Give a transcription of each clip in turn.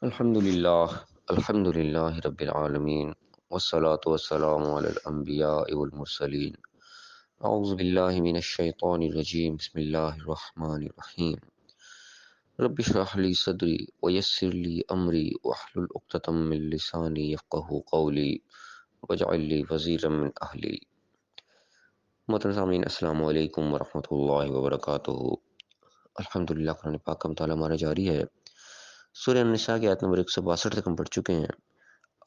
الحمد للہ رب العالمین والصلاة والسلام علی الانبیاء والمرسلین اعوذ باللہ من الشیطان الرجیم بسم اللہ الرحمن الرحیم رب اشرح لی صدری ویسر لی امری واحلل عقدۃ من لسانی یفقہوا قولی واجعل لی وزیرا من اہلی۔ محترم سامعین، السلام علیکم ورحمۃ اللہ وبرکاتہ۔ الحمدللہ، قرآن پاک کا مطالعہ ہمارا جاری ہے۔ سورہ النساء کی آیت نمبر 162 تک ہم پڑھ چکے ہیں۔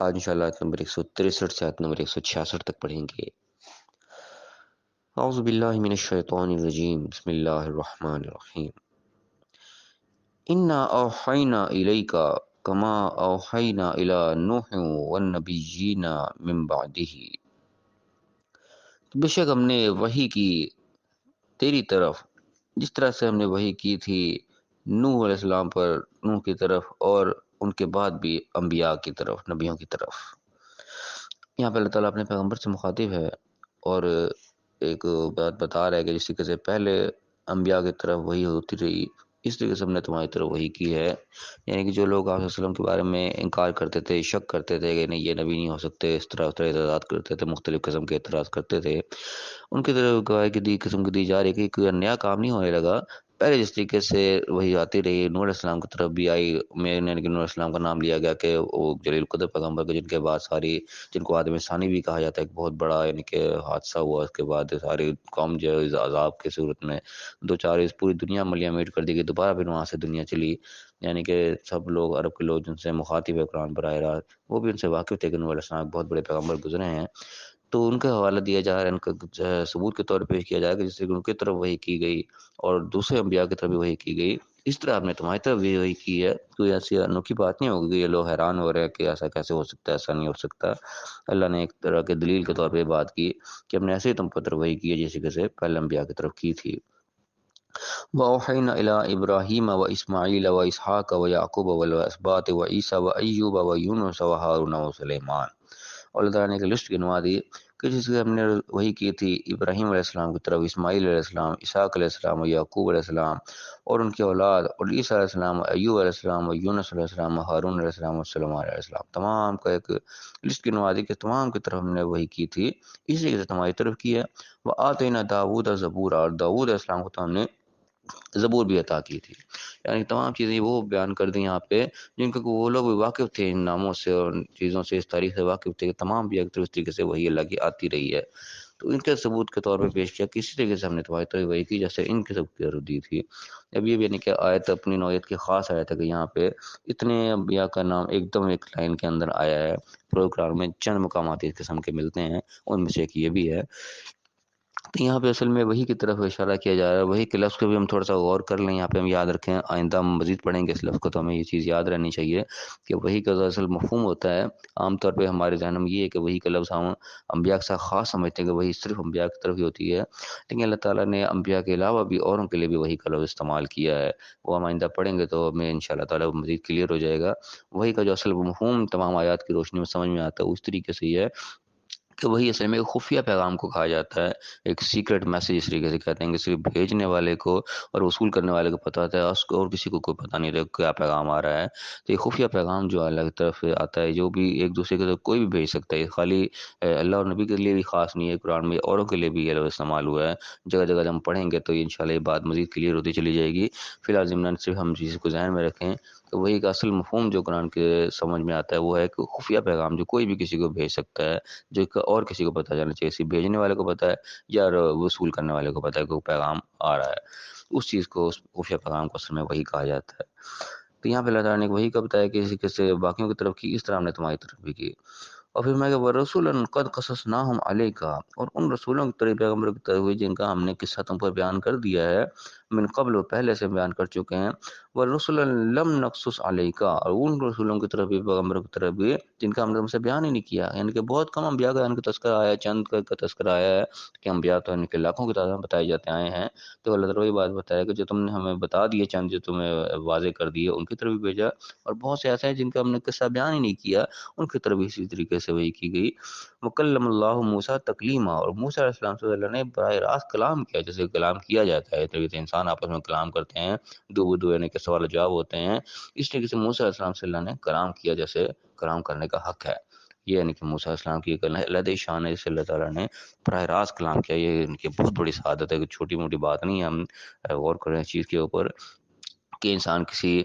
آج انشاءاللہ آیت نمبر 163 سے آیت نمبر 166 تک پڑھیں گے۔ اعوذ باللہ من الشیطان الرجیم بسم اللہ الرحمن الرحیم۔ انا اوحینا الیک کما اوحینا الی نوح والنبیین من بعدہ۔ بے شک ہم نے وحی کی تیری طرف جس طرح سے ہم نے وحی کی تھی نوح علیہ السلام پر، نوح کی طرف، اور ان کے بعد بھی انبیاء کی طرف، نبیوں کی طرف۔ یہاں پہ اللہ تعالیٰ اپنے پیغمبر سے مخاطب ہے اور ایک بات بتا رہا ہے کہ جس طریقے سے پہلے انبیاء کی طرف وحی ہوتی رہی، اس طریقے سے ہم نے تمہاری طرف وحی کی ہے۔ یعنی کہ جو لوگ آپ صلی اللہ علیہ وسلم کے بارے میں انکار کرتے تھے، شک کرتے تھے کہ نہیں یہ نبی نہیں ہو سکتے، اس طرح اعتراضات کرتے تھے، مختلف قسم کے اعتراض کرتے تھے، ان کی طرف گواہی کی قسم کی دی جا رہی ہے کہ کوئی نیا کام نہیں ہونے لگا۔ پہلے جس طریقے سے وہی آتی رہی، نوح علیہ السلام کی طرف بھی آئی، میں نے نوح علیہ السلام کا نام لیا گیا کہ وہ جلیل القدر پیغمبر کے، جن کے بعد ساری، جن کو آدم ثانی بھی کہا جاتا ہے، ایک بہت بڑا یعنی کہ حادثہ ہوا، اس کے بعد ساری قوم جو ہے عذاب کی صورت میں دو چار اس پوری دنیا ملیاں میٹ کر دی گئی، دوبارہ پھر وہاں سے دنیا چلی۔ یعنی کہ سب لوگ، عرب کے لوگ جن سے مخاطب ہے قرآن براہ راست، وہ بھی ان سے واقف تھے کہ نوح علیہ السلام بہت بڑے پیغمبر گزرے ہیں، تو ان کا حوالہ دیا جا رہا ہے، ان کا ثبوت کے طور پہ پیش کیا جائے گا، جس سے کہ ان کی طرف وحی کی گئی اور دوسرے انبیاء کی طرف بھی وحی کی گئی، اس طرح آپ نے تمہاری طرف بھی وحی کی ہے۔ کوئی ایسی انوکھی بات نہیں ہوگی، یہ لوگ حیران ہو رہے ہیں کہ ایسا کیسے ہو سکتا ہے، ایسا نہیں ہو سکتا۔ اللہ نے ایک طرح کے دلیل کے طور پہ بات کی کہ ہم نے ایسے ہی تم پر وحی کی ہے جیسے کہ پہلے انبیاء کی طرف کی تھی۔ وَأَوْحَيْنَا إِلَىٰ إِبْرَاهِيمَ وَإِسْمَاعِيلَ وَإِسْحَاقَ وَيَعْقُوبَ وَالْأَسْبَاطِ وَعِيسَىٰ وَأَيُّوبَ وَيُونُسَ وَهَارُونَ وَسُلَيْمَانَ۔ اور اللہ تعالیٰ نے ایک لسٹ گنوا دی کہ جس سے ہم نے وہی کی تھی ابراہیم علیہ السلام کی طرف، اسماعیل علیہ السلام، اسحاق علیہ السلام، یعقوب علیہ السلام اور ان کی اولاد، اور عیسیٰ علیہ السلام، ایوب علیہ السلام، یونس علیہ السلام، ہارون علیہ السلام اور سلیمان علیہ السلام، تمام کا ایک لسٹ گنوا دی کہ تمام کی طرف ہم نے وہی کی تھی، اسی لیے تمہاری طرف کی ہے۔ وَآتَيْنَا داؤد زبورا، اور داؤد علیہ السلام کو تو ہم نے زبور بھی عطا کی تھی۔ یعنی تمام چیزیں وہ بیان کر دیں یہاں پہ جن کو وہ لوگ بھی واقف تھے ان ناموں سے اور چیزوں سے، اس تاریخ سے واقف تھے کہ تمام بھی ایک طریقے سے وہی اللہ کی آتی رہی ہے، تو ان کے ثبوت کے طور پہ پیش کیا کسی طریقے سے ہم نے تمہاری طرف وہی کی جیسے ان کے ثبوت کی ضرورت دی تھی۔ اب یہ بھی یعنی کہ آیت اپنی نوعیت کی خاص آیت ہے کہ یہاں پہ اتنے انبیاء کا نام ایک دم ایک لائن کے اندر آیا ہے، پورے قرآن میں چند مقامات اس قسم کے ملتے ہیں، ان میں سے ایک یہ بھی ہے۔ تو یہاں پہ اصل میں وہی کی طرف اشارہ کیا جا رہا ہے، وہی کے لفظ کو بھی ہم تھوڑا سا غور کر لیں، یہاں پہ ہم یاد رکھیں، آئندہ ہم مزید پڑھیں گے اس لفظ کو تو ہمیں یہ چیز یاد رہنی چاہیے کہ وہی کا جو اصل مفہوم ہوتا ہے، عام طور پہ ہمارے ذہن میں یہ ہے کہ وہی کا لفظ ہم انبیاء کے ساتھ خاص سمجھتے ہیں کہ وہی صرف انبیاء کی طرف ہی ہوتی ہے، لیکن اللہ تعالیٰ نے انبیاء کے علاوہ بھی اوروں کے لیے بھی وہی کا لفظ استعمال کیا ہے، وہ ہم آئندہ پڑھیں گے تو ہمیں ان شاء اللہ تعالیٰ مزید کلیئر ہو جائے گا۔ وہی کا جو اصل مفہوم تمام آیات کی روشنی میں سمجھ میں آتا ہے اس طریقے سے یہ ہے کہ وہی اصل میں ایک خفیہ پیغام کو کہا جاتا ہے، ایک سیکرٹ میسیج اس طریقے سے کہتے ہیں کہ صرف بھیجنے والے کو اور وصول کرنے والے کو پتہ ہوتا ہے، اس کو اور کسی کو کوئی پتہ نہیں رہتا کیا پیغام آ رہا ہے۔ تو یہ خفیہ پیغام جو اللہ کی طرف سے آتا ہے، جو بھی ایک دوسرے کے طرف کوئی بھی بھیج سکتا ہے، یہ خالی اللہ اور نبی کے لیے بھی خاص نہیں ہے، قرآن میں اوروں کے لیے بھی یہ لفظ استعمال ہوا ہے، جگہ جگہ جب ہم پڑھیں گے تو یہ انشاءاللہ یہ بات مزید کلیئر ہوتی چلی جائے گی۔ فی الحال ضمن صرف ہم چیز کو ذہن میں رکھیں تو وہی کا اصل مفہوم جو قرآن کے سمجھ میں آتا ہے وہ ہے کہ خفیہ پیغام جو کوئی بھی کسی کو بھیج سکتا ہے، جو اور کسی کو پتہ چلنا چاہیے، صرف بھیجنے والے کو پتہ ہے یا وصول کرنے والے کو پتہ ہے کہ وہ پیغام آ رہا ہے، اس چیز کو، اس خفیہ پیغام کو اصل میں وہی کہا جاتا ہے۔ تو یہاں پہ اللہ تعالیٰ نے وہی کا بتایا کہ کسی باقیوں کی طرف کی، اس طرح ہم نے تمہاری طرف بھی کی۔ اور پھر میں کہ وَرَسُولًا قَدْ قَصَصْنَاهُمْ عَلَيْكَ، اور ان رسولوں کی طرف پیغمبر کی طرف ہوئی جن کا ہم نے قصہ تم پر بیان کر دیا ہے، من قبل، پہلے سے بیان کر چکے ہیں، وَرُسُلًا لَمْ نَقْصُصْ عَلَيْكَ، اور ان رسولوں کی طرف بھی، پیغمبر کی طرف بھی جن کا ہم نے تم سے بیان ہی نہیں کیا، یعنی کہ بہت کم انبیاء کا ان کا تذکرہ آیا ہے، چند کا تذکرہ آیا ہے کہ انبیاء تو ان کے لاکھوں کی تعداد بتائے جاتے آئے ہیں، تو اللہ تعالیٰ یہ بات بتایا کہ جو تم نے ہمیں بتا دیے، چند جو تمہیں واضح کر دیے ان کی طرف بھی بھیجا، اور بہت سے ایسے ہیں جن کا ہم نے قصہ بیان ہی نہیں کیا، ان کی طرف بھی اسی طریقے سے وہی کی گئی۔ وکلم اللہ موسیٰ تکلیما، اور موسیٰ علیہ السلام سے اللہ نے براہ راست کلام کیا، جیسے کلام کیا جاتا ہے، طریقے سے انسان انسان آپس میں کلام کرتے ہیں، دو یعنی کہ سوال و جواب ہوتے ہیں، اس طریقے سے موسیٰ علیہ السلام سے اللہ نے کلام کیا جیسے کلام کرنے کا حق ہے۔ یہ یعنی کہ موسیٰ علیہ السلام کی ایک علیحدہ شان ہے، جسے اللہ تعالیٰ نے براہ راست کلام کیا۔ یہ ان کی بہت بڑی سعادت ہے، کہ چھوٹی موٹی بات نہیں ہے۔ ہم غور کریں اس چیز کے اوپر کہ انسان کسی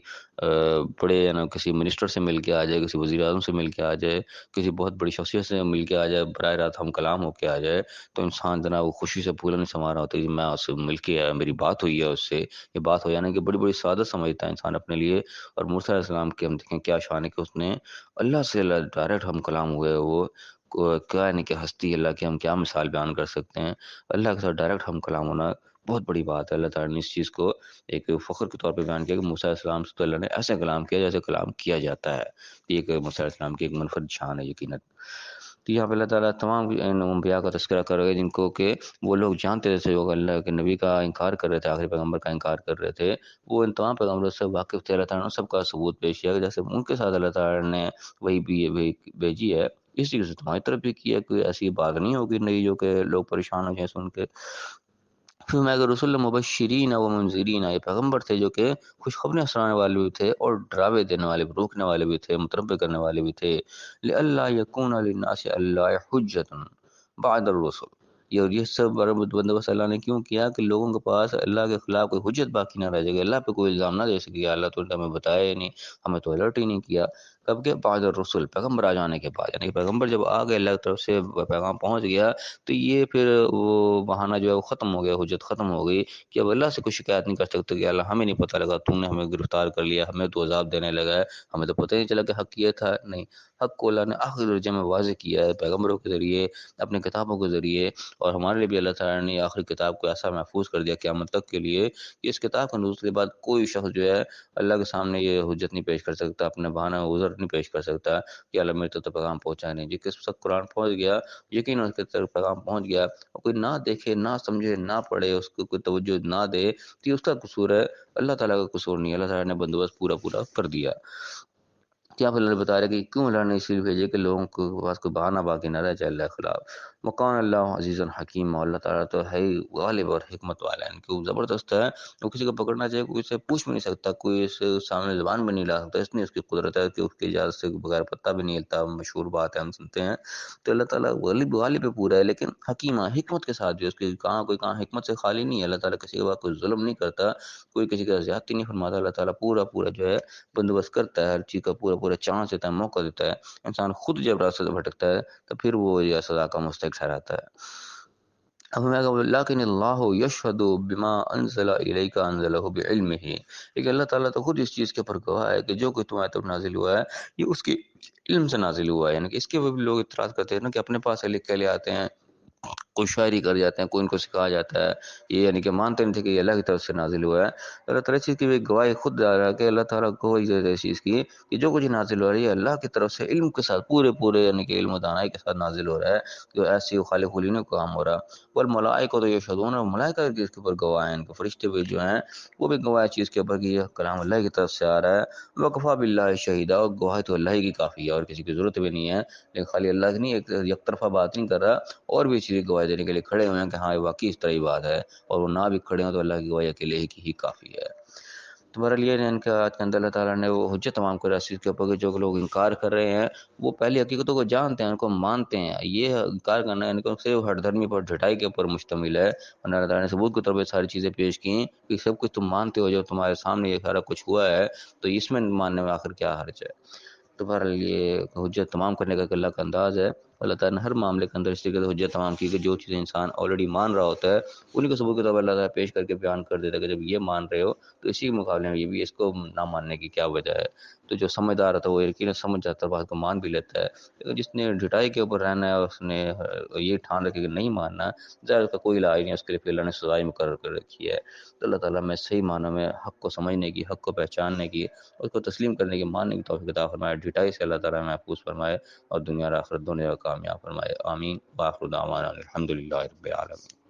بڑے کسی منسٹر سے مل کے آ جائے، کسی وزیر اعظم سے مل کے آ جائے، کسی بہت بڑی شخصیت سے مل کے آ جائے، براہ راست ہم کلام ہو کے آ جائے، تو انسان جناب وہ خوشی سے پھولا نہیں سما رہا ہوتا کہ میں اس سے مل کے آیا، میری بات ہوئی ہے اس سے۔ یہ بات ہو جانے کی بڑی بڑی سعادت سمجھتا ہے انسان اپنے لیے۔ اور موسیٰ علیہ السلام کے ہم دیکھیں کیا شان ہے کہ اس نے اللہ سے ڈائریکٹ ہم کلام ہوئے، وہ کیا یعنی کہ ہستی اللہ کی ہم کیا مثال بیان کر سکتے ہیں۔ اللہ کے ساتھ ڈائریکٹ ہم کلام ہونا بہت بڑی بات ہے۔ اللہ تعالیٰ نے اس چیز کو ایک فخر کے طور پہ بیان کیا کہ موسیٰ علیہ السلام سے تو اللہ نے ایسے کلام کیا جیسے کلام کیا جاتا ہے۔ یہ ایک موسیٰ علیہ السلام کی ایک منفرد شان ہے یقیناً۔ تو یہاں پہ اللہ تعالیٰ تمام انبیاء کا تذکرہ کر رہے ہیں جن کو کہ وہ لوگ جانتے تھے، جو اللہ کے نبی کا انکار کر رہے تھے، آخری پیغمبر کا انکار کر رہے تھے، وہ ان تمام پیغمبروں سے واقف تھے۔ اللہ تعالیٰ نے سب کا ثبوت پیش کیا کہ جیسے ان کے ساتھ اللہ تعالیٰ نے وہی بھی بھیجی ہے، اس طریقے سے تمہاری طرف بھی کیا۔ کوئی ایسی بات نہیں ہوگی نہیں جو کہ لوگ پریشان ہو جائیں سن کے۔ پھر میں اگر رسول مبشرین و منذرین، یہ پیغمبر تھے جو کہ خوشخبریاں سنانے والے بھی تھے اور ڈراوے دینے والے بھی، روکنے والے بھی تھے، متنبہ کرنے والے بھی تھے۔ لئلا یکون للناس اللہ حجۃ بعد الرسل، یہ سب بندوبست اللہ نے کیوں کیا کہ لوگوں کے پاس اللہ کے خلاف کوئی حجت باقی نہ رہ جائے، اللہ پہ کوئی الزام نہ دے سکے، اللہ تو نے ہمیں بتایا ہی نہیں، ہمیں تو الرٹ ہی نہیں کیا۔ کب کہ بعد الرسل، پیغمبر آ جانے کے بعد، یعنی کہ پیغمبر جب آ گئے، اللہ کی طرف سے پیغام پہنچ گیا، تو یہ پھر وہ بہانہ جو ہے وہ ختم ہو گیا، حجت ختم ہو گئی کہ اب اللہ سے کوئی شکایت نہیں کر سکتے کہ اللہ ہمیں نہیں پتہ لگا، تم نے ہمیں گرفتار کر لیا، ہمیں تو عذاب دینے لگا ہے، ہمیں تو پتہ ہی نہیں چلا کہ حق یہ تھا۔ نہیں، حق کو اللہ نے آخری درجے میں واضح کیا ہے پیغمبروں کے ذریعے، اپنے کتابوں کے ذریعے، اور ہمارے لیے بھی اللہ تعالیٰ نے آخری کتاب کو ایسا محفوظ کر دیا قیامت تک کے لیے کہ اس کتاب کے نزول کے بعد کوئی شخص جو ہے اللہ کے سامنے یہ حجت نہیں پیش کر سکتا، اپنے بہانہ عذر نہیں پیش کر سکتا کہ اللہ میرے تو پیغام پہنچا نہیں۔ جی کس وقت قرآن پہنچ گیا، یقیناً اس کے طرف پیغام پہنچ گیا، اور کوئی نہ دیکھے، نہ سمجھے، نہ پڑھے، اس کو کوئی توجہ نہ دے، تو یہ اس کا قصور ہے، اللہ تعالیٰ کا قصور نہیں ہے۔ اللہ تعالیٰ نے بندوبست پورا کر دیا۔ کیا اللہ نے بتا رہا ہے کہ کیوں اللہ نے اس لیے بھیجے کہ لوگوں کے پاس کوئی بہانہ باقی نہ رہ جائے اللہ کے خلاف۔ مکان اللہ عزیز الحکیم، اور اللہ تعالیٰ تو ہے ہی غالب اور حکمت والا ہے، ان کی زبردست ہے، وہ کسی کو پکڑنا چاہے کوئی اسے پوچھ بھی نہیں سکتا، کوئی اس سامنے زبان بھی نہیں لا سکتا، اس نے اس کی قدرت ہے کہ اس کی اجازت سے بغیر پتہ بھی نہیں ہلتا، مشہور بات ہے ہم سنتے ہیں۔ تو اللہ تعالیٰ غالب پہ پورا ہے، لیکن حکیمہ حکمت کے ساتھ جو اس کی کہاں حکمت سے خالی نہیں ہے۔ اللہ تعالیٰ کسی کے بعد کوئی ظلم نہیں کرتا، کوئی کسی کا زیادتی نہیں فرماتا، اللہ تعالیٰ پورا جو ہے بندوبست کرتا ہے، ہر چیز کا پورا چانس دیتا ہے، موقع دیتا ہے۔ انسان خود جب راستہ سے بھٹکتا ہے تو پھر وہ یہ سزا کا مستحق ٹھہراتا ہے۔ اب میں کہا لیکن اللہ یشہد بما انزل الیک انزلہ بعلمہ، لیکن اللہ تعالیٰ تو خود اس چیز کے اوپر گواہ ہے کہ جو کچھ تمہاری طرف نازل ہوا ہے یہ اس کے علم سے نازل ہوا ہے۔ یعنی کہ اس کے بھی لوگ اعتراض کرتے ہیں نا کہ اپنے پاس سے لکھ کے لے آتے ہیں، کوئی شاعری کر جاتے ہیں، کوئی ان کو سکھا جاتا ہے، یہ یعنی کہ مانتے نہیں تھے کہ یہ اللہ کی طرف سے نازل ہوا ہے۔ اللہ تعالیٰ اس چیز کی بھی گواہی خود دے رہا ہے کہ اللہ تعالیٰ کو اس چیز کی کہ جو کچھ نازل ہو رہا ہے یہ اللہ کی طرف سے علم کے ساتھ پورے یعنی کہ علم و دانائی کے ساتھ نازل ہو رہا ہے، جو ایسی خالی خلی نہیں کام ہو رہا۔ والملائکہ تو یشہدون، اور ملائکہ اس کے اوپر گواہ ہیں، ان کے فرشتے بھی جو ہیں وہ بھی گواہ چیز کے اوپر کہ یہ کلام اللہ کی طرف سے آ رہا ہے۔ وکفیٰ باللہ شہیدا، اور گواہی تو اللہ کی کافی ہے اور کسی کی ضرورت بھی نہیں ہے۔ لیکن خالی اللہ کی نہیں، یک طرفہ بات نہیں کر رہا، اور بھی چیزیں گواہی دینے کے لیے کھڑے ہوئے ہیں کہ ہاں یہ واقعی اس طرح ہی بات ہے، اور وہ نہ بھی کھڑے ہوں تو اللہ کی گواہی اکیلے ہی کافی ہے۔ تو بہرحال یہ ان کا آج کے اندر اللہ تعالیٰ نے وہ حجت تمام کر اس چیز کے اوپر کہ جو لوگ انکار کر رہے ہیں وہ پہلی حقیقتوں کو جانتے ہیں، ان کو مانتے ہیں۔ یہ انکار کرنا ان کو صرف ہٹ دھرمی پر ڈھٹائی کے اوپر مشتمل ہے، ورنہ اللہ تعالیٰ نے ثبوت کے طور پہ ساری چیزیں پیش کی کہ سب کچھ تم مانتے ہو، جب تمہارے سامنے یہ سارا کچھ ہوا ہے تو اس میں ماننے میں آخر کیا حرج ہے۔ تو بہرحال یہ حجت تمام کرنے کا ایک اللہ کا انداز ہے۔ اللہ تعالیٰ نے ہر معاملے کے اندر اس طریقے سے حجت تمام کی کہ جو چیزیں انسان آلریڈی مان رہا ہوتا ہے انہیں کو ثبوت کے طور پر اللہ تعالیٰ پیش کر کے بیان کر دیتا ہے کہ جب یہ مان رہے ہو تو اسی کے مقابلے میں یہ بھی، اس کو نہ ماننے کی کیا وجہ ہے۔ تو جو سمجھدار ہوتا ہے وہ یقیناً سمجھ جاتا ہے، بات کو مان بھی لیتا ہے، لیکن جس نے ڈھٹائی کے اوپر رہنا ہے اور اس نے یہ ٹھان رکھی کہ نہیں ماننا، ظاہر اس کا کوئی علاج نہیں، اس کے لیے پھر اللہ نے سزائے مقرر کر رکھی ہے۔ تو اللہ تعالیٰ میں صحیح معنوں میں حق کو سمجھنے کی، حق کو پہچاننے کی، اس کو تسلیم کرنے کی، ماننے کی توفیق عطا فرمائے۔ ڈھٹائی سے اللہ تعالیٰ محفوظ فرمائے اور دنیا اور آخرت دونوں جگہ کامیاب فرمائے۔ آمین۔ وآخر دعوانا الحمد للہ رب العالمین۔